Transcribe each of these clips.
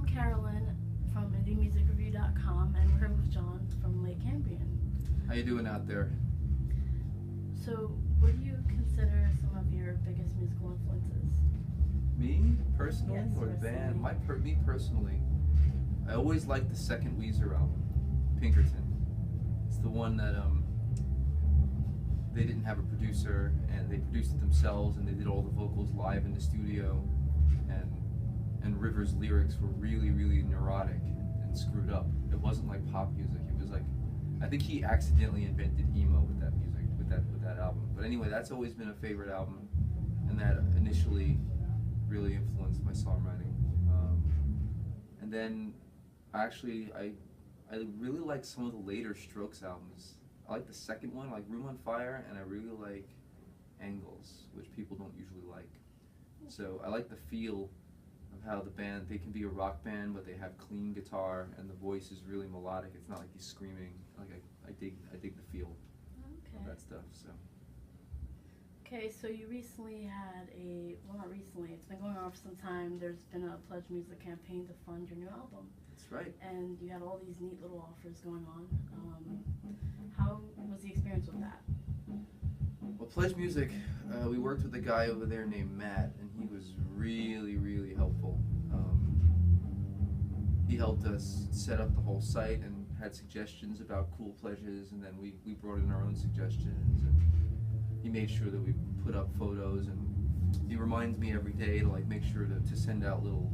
I'm Carolyn from IndieMusicReview.com, and we're here with John from Late Cambrian. How you doing out there? So, what do you consider some of your biggest musical influences? Me personally, Yes, or the band? personally. Me personally, I always liked the second Weezer album, Pinkerton. It's the one that they didn't have a producer, and they produced it themselves, and they did all the vocals live in the studio, and Rivers' lyrics were really, really neurotic and screwed up. It wasn't like pop music. It was like, I think he accidentally invented emo with that music, with that album. But anyway, that's always been a favorite album, and that initially really influenced my songwriting. And then, actually, I really like some of the later Strokes albums. I like the second one, I like Room on Fire, and I really like Angles, which people don't usually like. So I like the feel of how the band, they can be a rock band, but they have clean guitar, and the voice is really melodic. It's not like he's screaming. Like I dig the feel of that stuff. So. Okay, so you recently had well, not recently, it's been going on for some time. There's been a Pledge Music campaign to fund your new album. That's right. And you had all these neat little offers going on. How was the experience with that? Well, Pledge Music, we worked with a guy over there named Matt, and he was really, really helpful. He helped us set up the whole site and had suggestions about cool pledges, and then we brought in our own suggestions, and he made sure that we put up photos, and he reminds me every day to like make sure to send out little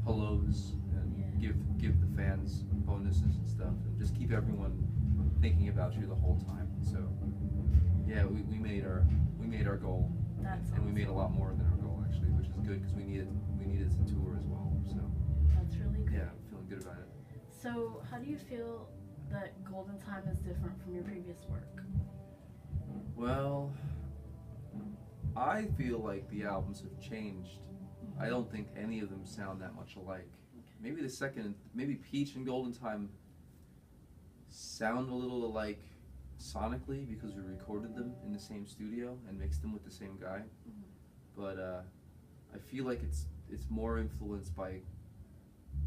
hellos and give the fans bonuses and stuff, and just keep everyone thinking about you the whole time. So yeah, we made our goal, and we made a lot more than our goal actually, which is good because we needed to tour as well. So that's really good. Yeah, I'm feeling good about it. So how do you feel that Golden Time is different from your previous work? Well, I feel like the albums have changed. I don't think any of them sound that much alike. Maybe maybe Peach and Golden Time sound a little alike sonically because we recorded them in the same studio and mixed them with the same guy. But I feel like it's more influenced by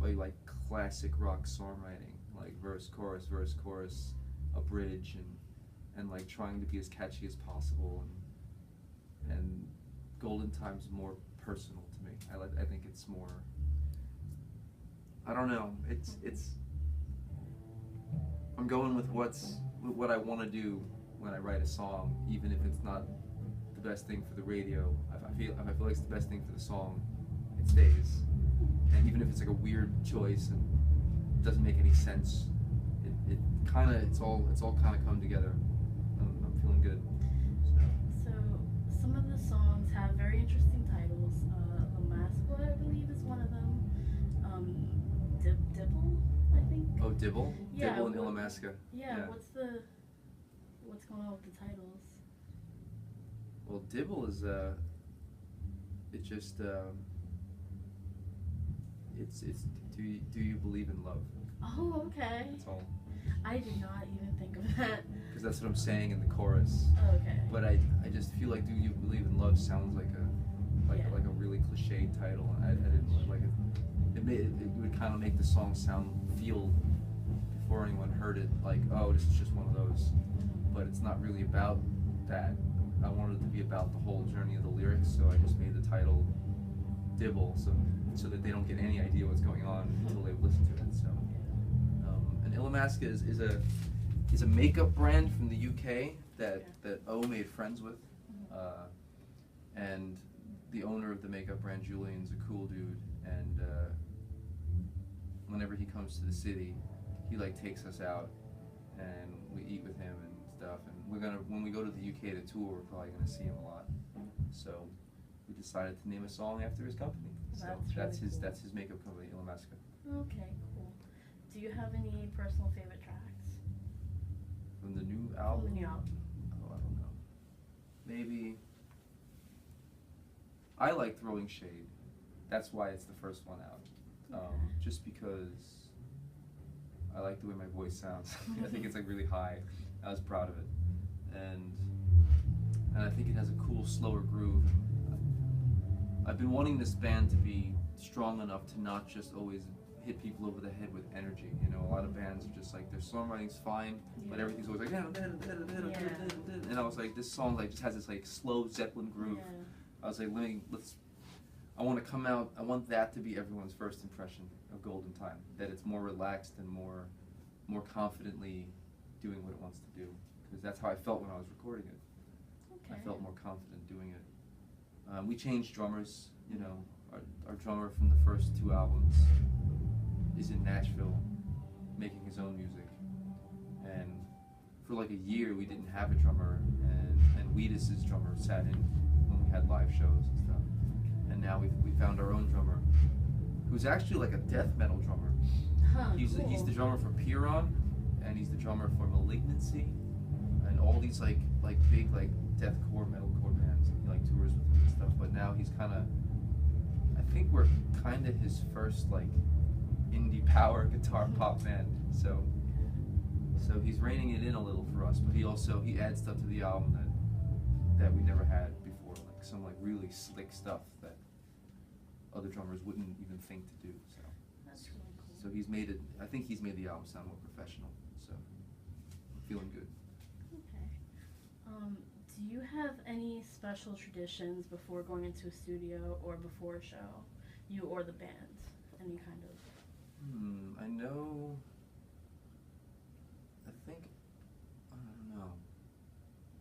like classic rock songwriting, like verse, chorus, a bridge, and like trying to be as catchy as possible, and Golden Time's more personal to me. I think it's more, I don't know, it's I'm going with what I want to do when I write a song, even if it's not the best thing for the radio. If I feel like it's the best thing for the song, it stays. And even if it's like a weird choice and doesn't make any sense, it's all kind of come together. I'm feeling good. So some of the songs have very interesting titles. Alamasqua, I believe, is one of them. Dibble, I think. Oh, Dibble? Yeah, Dibble and Ilamasca. Yeah, what's going on with the titles? Well, Dibble is it's do you believe in love? Oh, okay. That's all. I did not even think of that. Because that's what I'm saying in the chorus. Oh, okay. But I just feel like "Do You Believe in Love" sounds like a really cliche title. I didn't like it. It would kind of make the song feel before anyone heard it like, oh, this is just one of those. But it's not really about that. I wanted it to be about the whole journey of the lyrics, so I just made the title Dibble, so that they don't get any idea what's going on until they listen to it. So, and Ilamasca is a makeup brand from the UK that O made friends with, and the owner of the makeup brand, Julian's a cool dude, and whenever he comes to the city, he like takes us out and we eat with him and stuff, and when we go to the UK to tour, we're probably gonna see him a lot. So we decided to name a song after his company. So that's his makeup company, Ilamasca. Okay, cool. Do you have any personal favorite tracks From the new album? From the new album. Oh, I don't know. Maybe I like Throwing Shade. That's why it's the first one out. Just because I like the way my voice sounds. I think it's like really high. I was proud of it, and I think it has a cool slower groove. I've been wanting this band to be strong enough to not just always hit people over the head with energy. You know, a lot of bands are just like their songwriting's fine, but everything's always like and I was like, this song like just has this like slow Zeppelin groove. I was like, I want to come out, I want that to be everyone's first impression of Golden Time, that it's more relaxed and more confidently doing what it wants to do, because that's how I felt when I was recording it. I felt more confident doing it. We changed drummers, you know, our drummer from the first 2 albums is in Nashville making his own music, and for like a year we didn't have a drummer, and Wheatus's drummer sat in when we had live shows and stuff, and now we found our own drummer, who's actually like a death metal drummer. He's the drummer for Piron, and he's the drummer for Malignancy, and all these like big like deathcore metalcore bands. He like tours with them and stuff. But now he's kind of, I think we're kind of his first like indie power guitar pop band. So he's reining it in a little for us. But he adds stuff to the album that we never had before, like some like really slick stuff that other drummers wouldn't even think to do. So that's really cool. So he's made it. I think he's made the album sound more professional. So I'm feeling good. Okay. Do you have any special traditions before going into a studio or before a show? You or the band? Any kind of... I know... I don't know.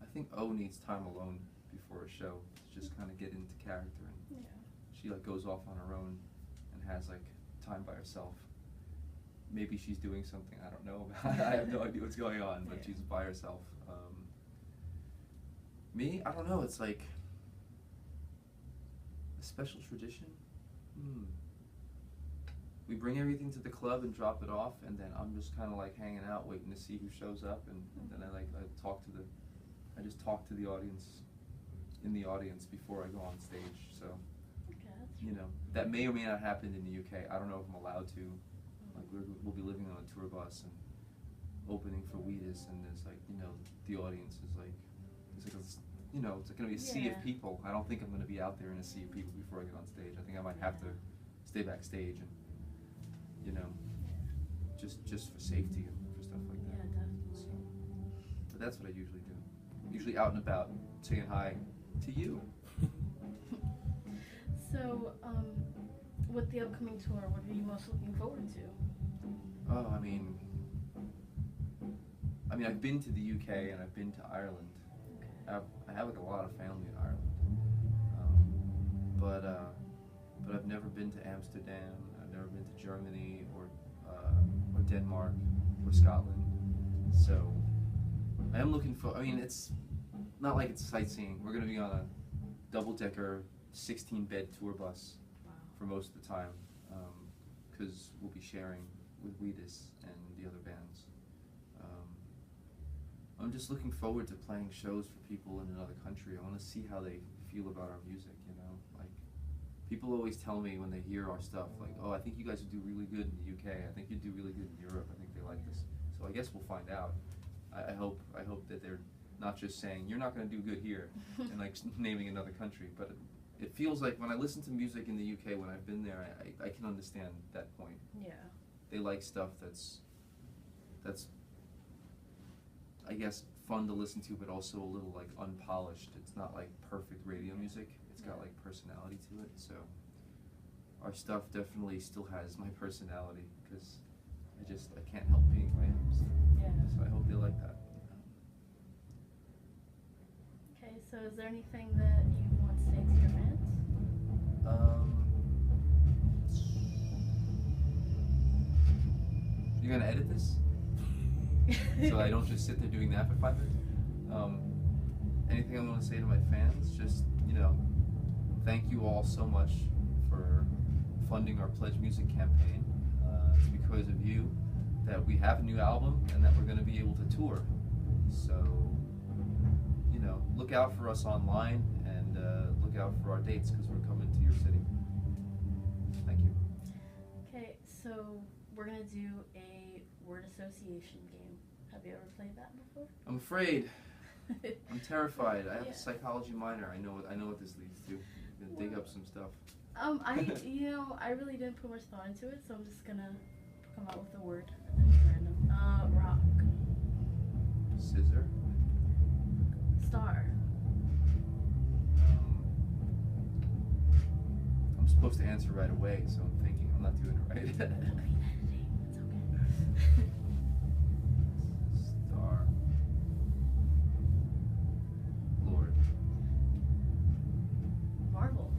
I think O needs time alone before a show to just kind of get into character. And she like goes off on her own and has like time by herself. Maybe she's doing something I don't know about. I have no idea what's going on, but she's by herself. Me? I don't know. It's like a special tradition. We bring everything to the club and drop it off, and then I'm just kind of like hanging out, waiting to see who shows up, and then I just talk to the audience in the audience before I go on stage. So, you know, that may or may not happen in the UK. I don't know if I'm allowed to. Like we'll be living on a tour bus and opening for Wheatus, and there's like, you know, the audience is like, you know, it's going to be a sea of people. I don't think I'm going to be out there in a sea of people before I get on stage. I think I might have to stay backstage and, you know, just for safety and for stuff like that. Yeah, definitely. So, but that's what I usually do. I'm usually out and about saying hi to you. So, with the upcoming tour, what are you most looking forward to? Oh, I mean, I've been to the UK and I've been to Ireland. I have like a lot of family in Ireland, but I've never been to Amsterdam. I've never been to Germany or Denmark or Scotland. So I am looking for. I mean, it's not like it's sightseeing. We're going to be on a double-decker 16-bed tour bus for most of the time, because we'll be sharing with Wheatus and the other bands. I'm just looking forward to playing shows for people in another country. I want to see how they feel about our music, you know? Like, people always tell me when they hear our stuff, like, oh, I think you guys would do really good in the UK. I think you'd do really good in Europe. I think they like this. So I guess we'll find out. I hope that they're not just saying, you're not going to do good here, and like naming another country. But it feels like when I listen to music in the UK, when I've been there, I can understand that point. Yeah. They like stuff that's I guess fun to listen to, but also a little like unpolished. It's not like perfect radio music. It's got like personality to it. So our stuff definitely still has my personality, because I can't help being who I am. So I hope they like that. Okay, so is there anything that you want to say to your fans? You're gonna edit this? So I don't just sit there doing that for 5 minutes. Anything I want to say to my fans? Just, you know, thank you all so much for funding our Pledge Music campaign. It's because of you that we have a new album and that we're going to be able to tour. So, you know, look out for us online and look out for our dates, because we're coming to your city. Thank you. Okay, so we're going to do a word association game. Have you ever played that before? I'm afraid. I'm terrified. I have a psychology minor. I know what this leads to. I'm gonna dig up some stuff. I really didn't put much thought into it, so I'm just gonna come out with a word. It's random. Rock. Scissor. Star. I'm supposed to answer right away, so I'm thinking I'm not doing it right. It's okay. Star. Lord. Marvel.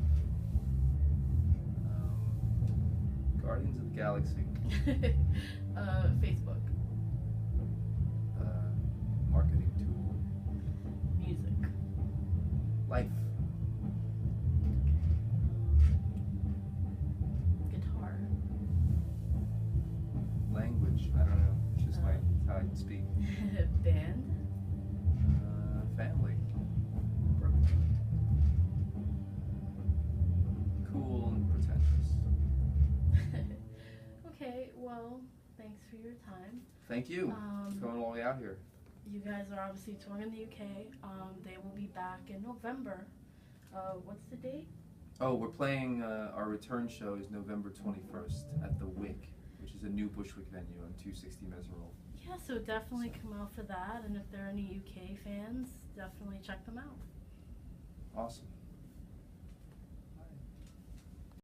Guardians of the Galaxy. Facebook. Marketing tool. Music. Life. Guitar. Language. I don't know. It's just how I speak. Band. Family. Cool and pretentious. Okay, well, thanks for your time. Thank you for going all the way out here. You guys are obviously touring in the UK. They will be back in November. What's the date? Oh, we're playing, our return show is November 21st at the Wick, which is a new Bushwick venue on 260 Meserole. Yeah, so definitely come out for that. And if there are any UK fans, definitely check them out. Awesome.